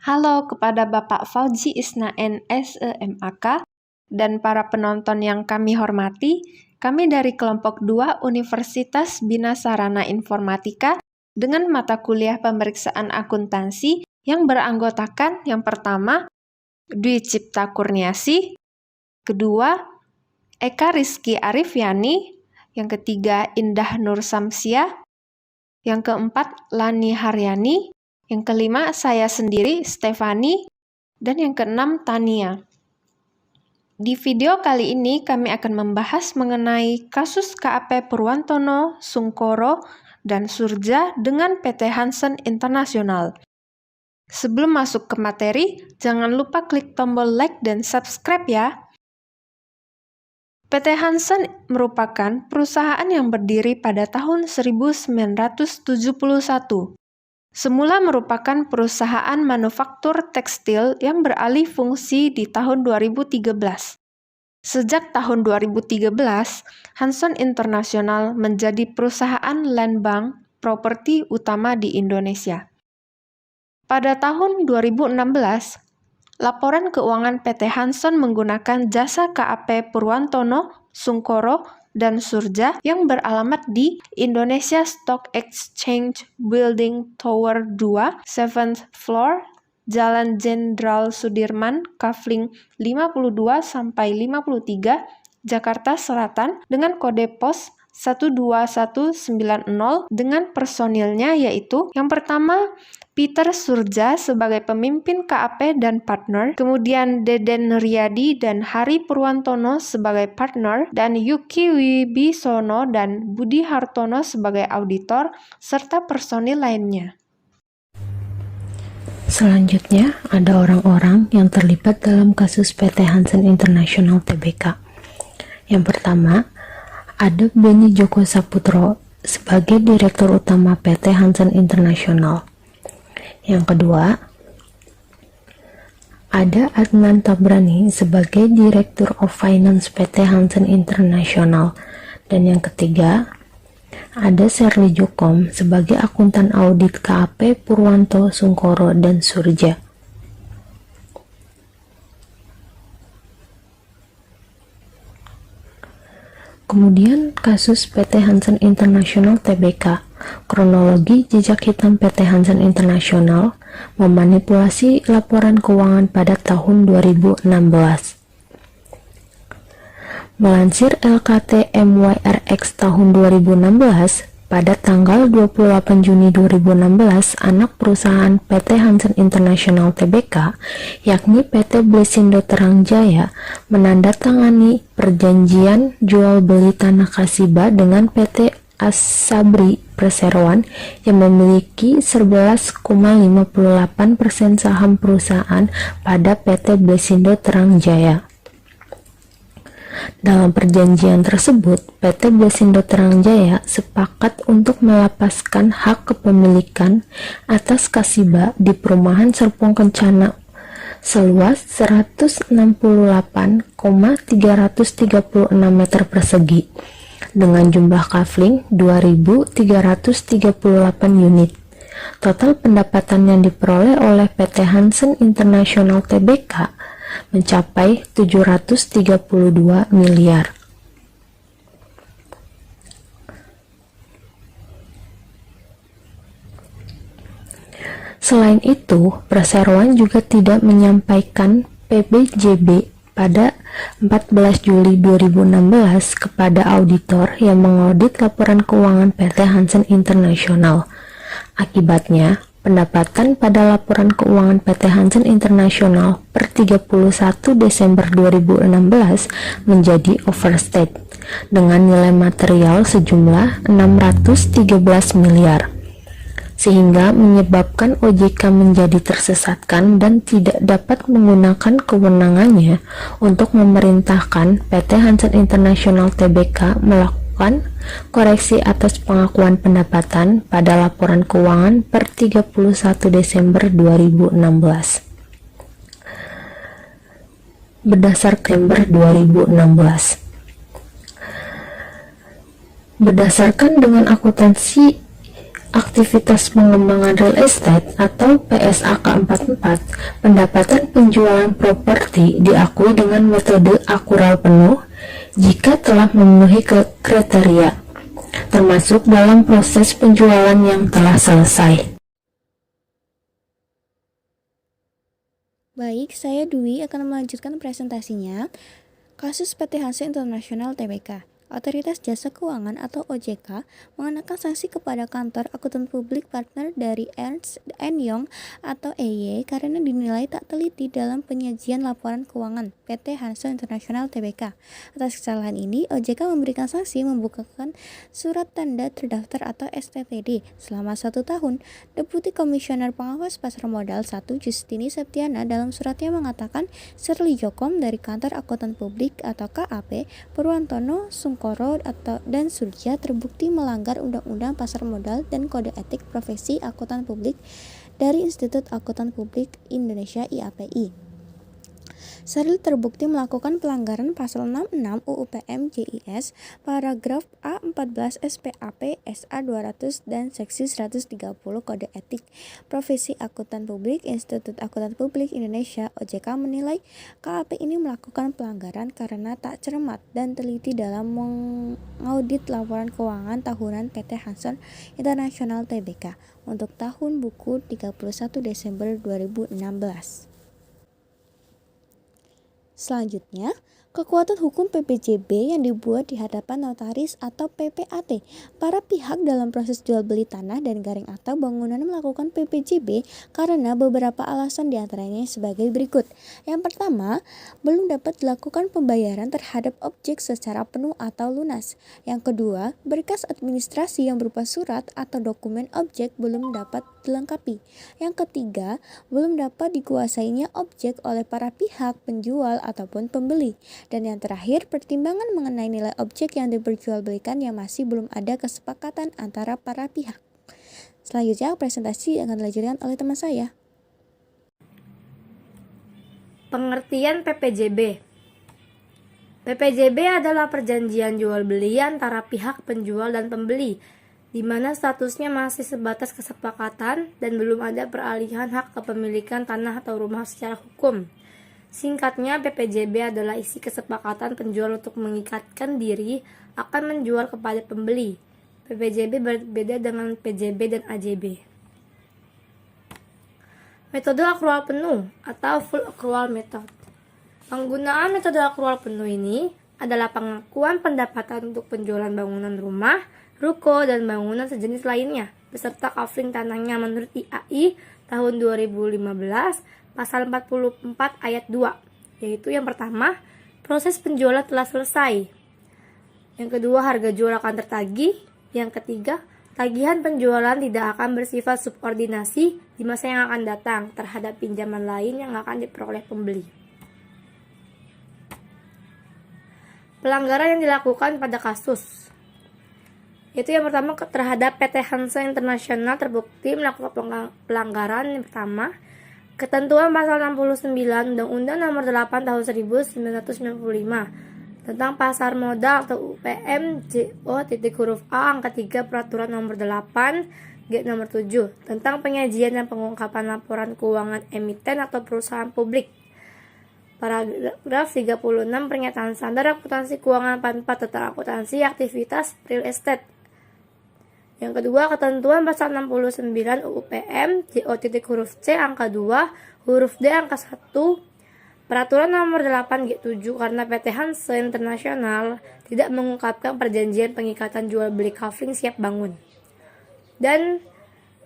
Halo kepada Bapak Fauzi Isnaen SEMAK dan para penonton yang kami hormati. Kami dari kelompok 2 Universitas Bina Sarana Informatika dengan mata kuliah pemeriksaan akuntansi yang beranggotakan yang pertama Dwi Cipta Kurniasi, kedua Eka Rizky Arifiani, yang ketiga Indah Nur Samsia, yang keempat Lani Haryani, yang kelima saya sendiri Stefani, dan yang keenam Tania. Di video kali ini kami akan membahas mengenai kasus KAP Purwantono, Sungkoro, dan Surja dengan PT Hansen International. Sebelum masuk ke materi, jangan lupa klik tombol like dan subscribe ya. PT Hansen merupakan perusahaan yang berdiri pada tahun 1971. Semula merupakan perusahaan manufaktur tekstil yang beralih fungsi di tahun 2013. Sejak tahun 2013, Hansen International menjadi perusahaan land bank properti utama di Indonesia. Pada tahun 2016, laporan keuangan PT Hansen menggunakan jasa KAP Purwantono, Sungkoro, dan Surja yang beralamat di Indonesia Stock Exchange Building Tower 2, 7th floor, Jalan Jenderal Sudirman, Kafling 52-53, Jakarta Selatan dengan kode pos 12190 dengan personilnya yaitu yang pertama Peter Surja sebagai pemimpin KAP dan partner, kemudian Deden Riyadi dan Hari Purwantono sebagai partner, dan Yuki Wibisono dan Budi Hartono sebagai auditor, serta personil lainnya. Selanjutnya, ada orang-orang yang terlibat dalam kasus PT Hansen International Tbk. Yang pertama, ada Beni Joko Saputro sebagai Direktur Utama PT Hansen International. Yang kedua, ada Adnan Tabrani sebagai Direktur of Finance PT Hansen International. Dan yang ketiga, ada Sherly Jukom sebagai akuntan audit KAP Purwanto, Sungkoro, dan Surja. Kemudian kasus PT Hansen International Tbk. Kronologi jejak hitam PT Hansen International memanipulasi laporan keuangan pada tahun 2016. Melansir LKT MYRX tahun 2016, pada tanggal 28 Juni 2016, anak perusahaan PT Hansen International Tbk, yakni PT Blesindo Terang Jaya, menandatangani perjanjian jual beli tanah Kasiba dengan PT As-Sabri Perseroan yang memiliki 11,58% saham perusahaan pada PT Blesindo Terang Jaya. Dalam perjanjian tersebut, PT Blesindo Terang Jaya sepakat untuk melepaskan hak kepemilikan atas Kasiba di perumahan Serpong Kencana seluas 168,336 meter persegi dengan jumlah kafling 2.338 unit. Total pendapatan yang diperoleh oleh PT Hansen International Tbk mencapai 732 miliar. Selain itu, Perseroan juga tidak menyampaikan PBJB pada 14 Juli 2016 kepada auditor yang mengaudit laporan keuangan PT Hansen International. Akibatnya, pendapatan pada laporan keuangan PT Hansen International per 31 Desember 2016 menjadi overstate dengan nilai material sejumlah 613 miliar. Sehingga menyebabkan OJK menjadi tersesatkan dan tidak dapat menggunakan kewenangannya untuk memerintahkan PT Hansen International Tbk melakukan koreksi atas pengakuan pendapatan pada laporan keuangan per 31 Desember 2016. Berdasarkan dengan akuntansi aktivitas pengembangan real estate atau PSAK 44, pendapatan penjualan properti diakui dengan metode akural penuh jika telah memenuhi kriteria, termasuk dalam proses penjualan yang telah selesai. Baik, saya Dwi akan melanjutkan presentasinya. Kasus PT Hansen International Tbk. Otoritas Jasa Keuangan atau OJK mengenakan sanksi kepada kantor akuntan publik partner dari Ernst & Young atau EY karena dinilai tak teliti dalam penyajian laporan keuangan PT Hansen International Tbk. Atas kesalahan ini, OJK memberikan sanksi membukakan surat tanda terdaftar atau STTD selama 1 tahun. Deputi Komisioner Pengawas Pasar Modal 1 Justini Septiana dalam suratnya mengatakan Shirley Jokom dari kantor akuntan publik atau KAP Purwantono Sungkoro dan Surya terbukti melanggar Undang-Undang Pasar Modal dan Kode Etik Profesi Akuntan Publik dari Institut Akuntan Publik Indonesia IAPI. Shirley terbukti melakukan pelanggaran pasal 66 UU PM JIS, paragraf A14 SPAP SA 200 dan seksi 130 Kode Etik Profesi Akuntan Publik Institut Akuntan Publik Indonesia. OJK menilai KAP ini melakukan pelanggaran karena tak cermat dan teliti dalam mengaudit laporan keuangan tahunan PT Hansen International Tbk untuk tahun buku 31 Desember 2016. Selanjutnya, kekuatan hukum PPJB yang dibuat di hadapan notaris atau PPAT. Para pihak dalam proses jual beli tanah dan garing akta bangunan melakukan PPJB karena beberapa alasan diantaranya sebagai berikut. Yang pertama, belum dapat dilakukan pembayaran terhadap objek secara penuh atau lunas. Yang kedua, berkas administrasi yang berupa surat atau dokumen objek belum dapat dilengkapi. Yang ketiga, belum dapat dikuasainya objek oleh para pihak penjual ataupun pembeli. Dan yang terakhir, pertimbangan mengenai nilai objek yang diperjualbelikan yang masih belum ada kesepakatan antara para pihak. Selanjutnya, presentasi akan dilanjutkan oleh teman saya. Pengertian PPJB. PPJB adalah perjanjian jual beli antara pihak penjual dan pembeli, di mana statusnya masih sebatas kesepakatan dan belum ada peralihan hak kepemilikan tanah atau rumah secara hukum. Singkatnya, PPJB adalah isi kesepakatan penjual untuk mengikatkan diri akan menjual kepada pembeli. PPJB berbeda dengan PJB dan AJB. Metode akrual penuh atau full accrual method. Penggunaan metode akrual penuh ini adalah pengakuan pendapatan untuk penjualan bangunan rumah, ruko, dan bangunan sejenis lainnya, beserta kafling tanahnya menurut IAI tahun 2015, pasal 44 ayat 2, yaitu yang pertama, proses penjualan telah selesai. Yang kedua, harga jual akan tertagih. Yang ketiga, tagihan penjualan tidak akan bersifat subordinasi di masa yang akan datang terhadap pinjaman lain yang akan diperoleh pembeli. Pelanggaran yang dilakukan pada kasus, yaitu yang pertama terhadap PT Hansen International terbukti melakukan pelanggaran. Yang pertama, ketentuan pasal 69 Undang-Undang Nomor 8 Tahun 1995 tentang pasar modal atau UPM JO A angka 3 Peraturan Nomor 8 G Nomor 7 tentang penyajian dan pengungkapan laporan keuangan emiten atau perusahaan publik. Paragraf 36 Pernyataan Standar Akuntansi Keuangan 44 tentang akuntansi aktivitas real estate. Yang kedua, ketentuan pasal 69 UPM JO.C angka 2 huruf D angka 1 Peraturan Nomor 8G7 karena PT Hansen International tidak mengungkapkan perjanjian pengikatan jual beli kafling siap bangun. Dan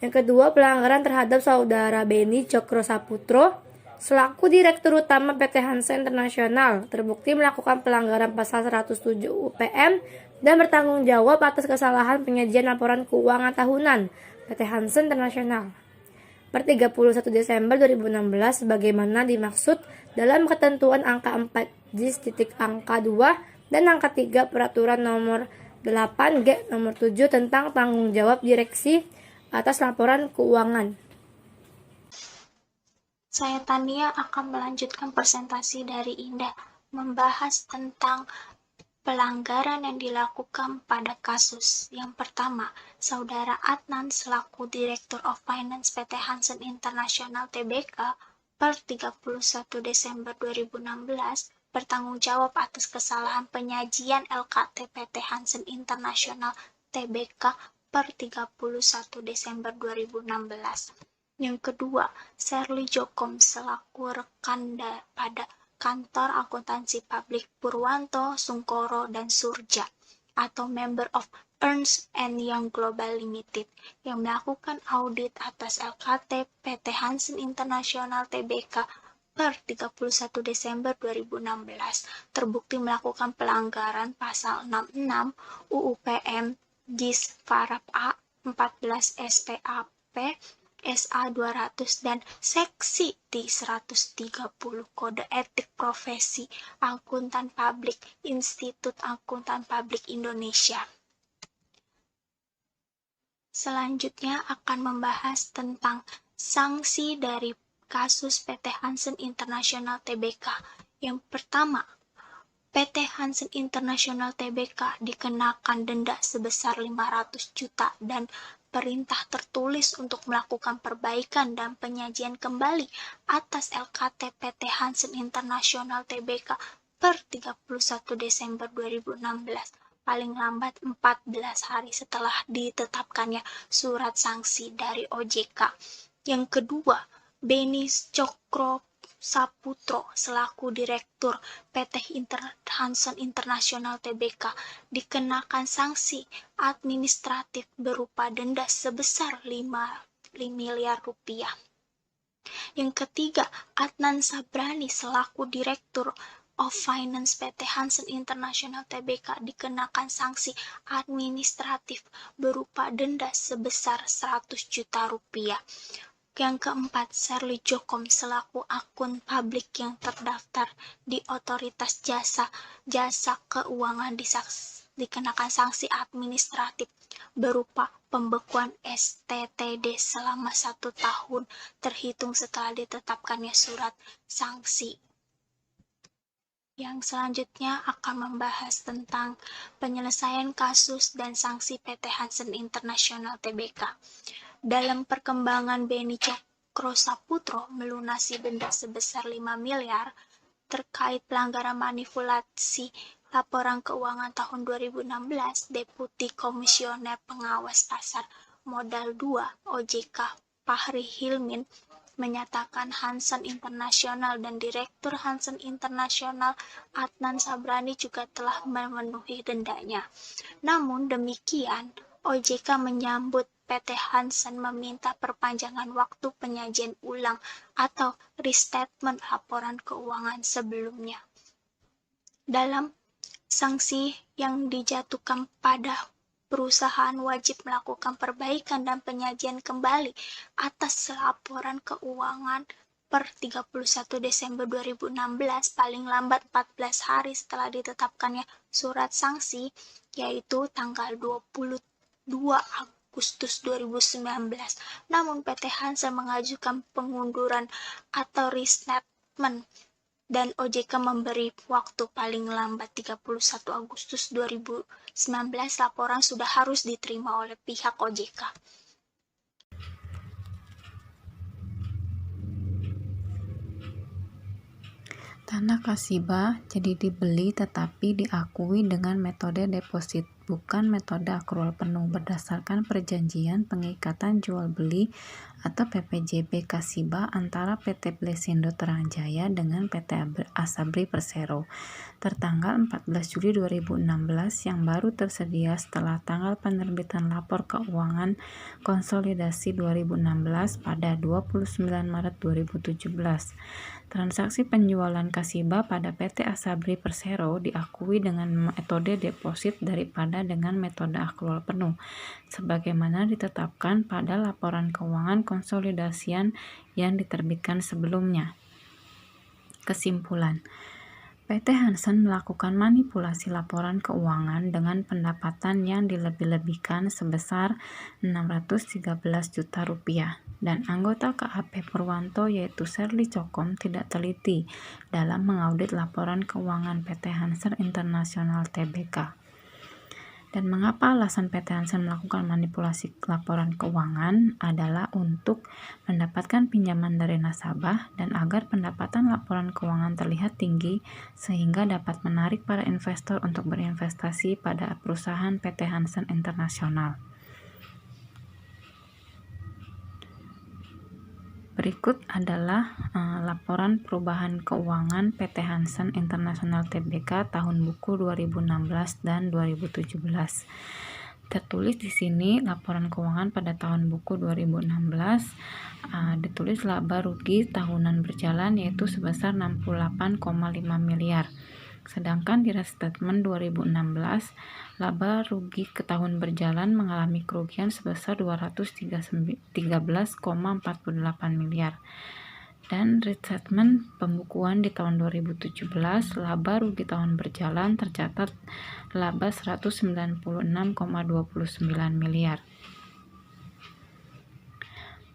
yang kedua, pelanggaran terhadap saudara Beni Cokro Saputro selaku Direktur Utama PT Hansen International terbukti melakukan pelanggaran pasal 107 UPM dan bertanggung jawab atas kesalahan penyajian laporan keuangan tahunan PT Hansen International per 31 Desember 2016 sebagaimana dimaksud dalam ketentuan angka 4 JIS titik angka 2 dan angka 3 Peraturan Nomor 8 G Nomor 7 tentang tanggung jawab direksi atas laporan keuangan. Saya Tania akan melanjutkan presentasi dari Indah membahas tentang pelanggaran yang dilakukan pada kasus. Yang pertama, Saudara Adnan selaku Direktur of Finance PT Hansen International Tbk per 31 Desember 2016 bertanggung jawab atas kesalahan penyajian LKT PT Hansen International Tbk per 31 Desember 2016. Yang kedua, Sherly Jokom selaku rekan pada Kantor Akuntansi Publik Purwanto, Sungkoro, dan Surja atau Member of Ernst & Young Global Limited yang melakukan audit atas LKT PT Hansen International Tbk per 31 Desember 2016 terbukti melakukan pelanggaran pasal 66 UU PM GIS Farap A 14 SPAP SA 200 dan Seksi D130 Kode Etik Profesi Akuntan Publik Institut Akuntan Publik Indonesia. Selanjutnya akan membahas tentang sanksi dari kasus PT Hansen International Tbk. Yang pertama, PT Hansen International Tbk dikenakan denda sebesar 500 juta dan perintah tertulis untuk melakukan perbaikan dan penyajian kembali atas LKT PT Hansen International Tbk per 31 Desember 2016, paling lambat 14 hari setelah ditetapkannya surat sanksi dari OJK. Yang kedua, Beni Cokro Saputro selaku Direktur PT Hansen International Tbk dikenakan sanksi administratif berupa denda sebesar 5 miliar rupiah. Yang ketiga, Adnan Sabrani selaku Direktur of Finance PT Hansen International Tbk dikenakan sanksi administratif berupa denda sebesar 100 juta rupiah. Yang keempat, Sherly Jokom selaku akun publik yang terdaftar di Otoritas Jasa Keuangan dikenakan sanksi administratif berupa pembekuan STTD selama 1 tahun terhitung setelah ditetapkannya surat sanksi. Yang selanjutnya akan membahas tentang penyelesaian kasus dan sanksi PT Hansen International Tbk. Dalam perkembangan Beni Cokro Saputro melunasi denda sebesar 5 miliar terkait pelanggaran manipulasi laporan keuangan tahun 2016, Deputi Komisioner Pengawas Pasar Modal 2 OJK Fahri Hilmin menyatakan Hansen International dan Direktur Hansen International Adnan Sabrani juga telah memenuhi dendanya. Namun demikian, OJK menyambut PT Hansen meminta perpanjangan waktu penyajian ulang atau restatement laporan keuangan sebelumnya. Dalam sanksi yang dijatuhkan pada perusahaan wajib melakukan perbaikan dan penyajian kembali atas laporan keuangan per 31 Desember 2016 paling lambat 14 hari setelah ditetapkannya surat sanksi, yaitu tanggal 22 Agustus 2019. Namun PT Hansen mengajukan pengunduran atau restatement dan OJK memberi waktu paling lambat 31 Agustus 2019 laporan sudah harus diterima oleh pihak OJK. Tanah Kasibah jadi dibeli tetapi diakui dengan metode deposit, bukan metode akrual penuh berdasarkan perjanjian pengikatan jual beli atau PPJB Kasibah antara PT Blesindo Terangjaya dengan PT Asabri Persero tertanggal 14 Juli 2016 yang baru tersedia setelah tanggal penerbitan lapor keuangan konsolidasi 2016 pada 29 Maret 2017. Transaksi penjualan Kasibah pada PT Asabri Persero diakui dengan metode deposit daripada dengan metode akrual penuh, sebagaimana ditetapkan pada laporan keuangan konsolidasian yang diterbitkan sebelumnya. Kesimpulan, PT Hansen melakukan manipulasi laporan keuangan dengan pendapatan yang dilebih-lebihkan sebesar 613 juta rupiah dan anggota KAP Purwanto yaitu Sherly Cokom tidak teliti dalam mengaudit laporan keuangan PT Hansen International Tbk. Dan mengapa alasan PT Hansen melakukan manipulasi laporan keuangan adalah untuk mendapatkan pinjaman dari nasabah dan agar pendapatan laporan keuangan terlihat tinggi sehingga dapat menarik para investor untuk berinvestasi pada perusahaan PT Hansen International. Berikut adalah laporan perubahan keuangan PT Hansen International Tbk tahun buku 2016 dan 2017. Tertulis di sini laporan keuangan pada tahun buku 2016 ditulis laba rugi tahunan berjalan yaitu sebesar 68,5 miliar. Sedangkan di restatement 2016 laba rugi ke tahun berjalan mengalami kerugian sebesar 213,48 miliar. Dan restatement pembukuan di tahun 2017 laba rugi tahun berjalan tercatat laba 196,29 miliar.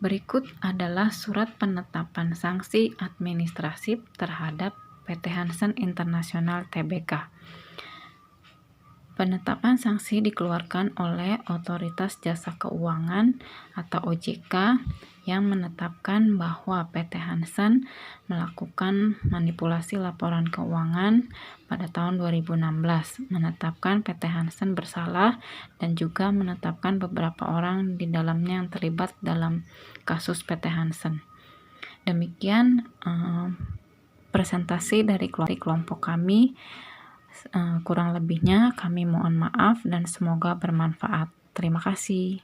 Berikut adalah surat penetapan sanksi administratif terhadap PT Hansen International Tbk. Penetapan sanksi dikeluarkan oleh Otoritas Jasa Keuangan atau OJK yang menetapkan bahwa PT Hansen melakukan manipulasi laporan keuangan pada tahun 2016, menetapkan PT Hansen bersalah dan juga menetapkan beberapa orang di dalamnya yang terlibat dalam kasus PT Hansen. Demikian presentasi dari kelompok kami. Kurang lebihnya kami mohon maaf dan semoga bermanfaat. Terima kasih.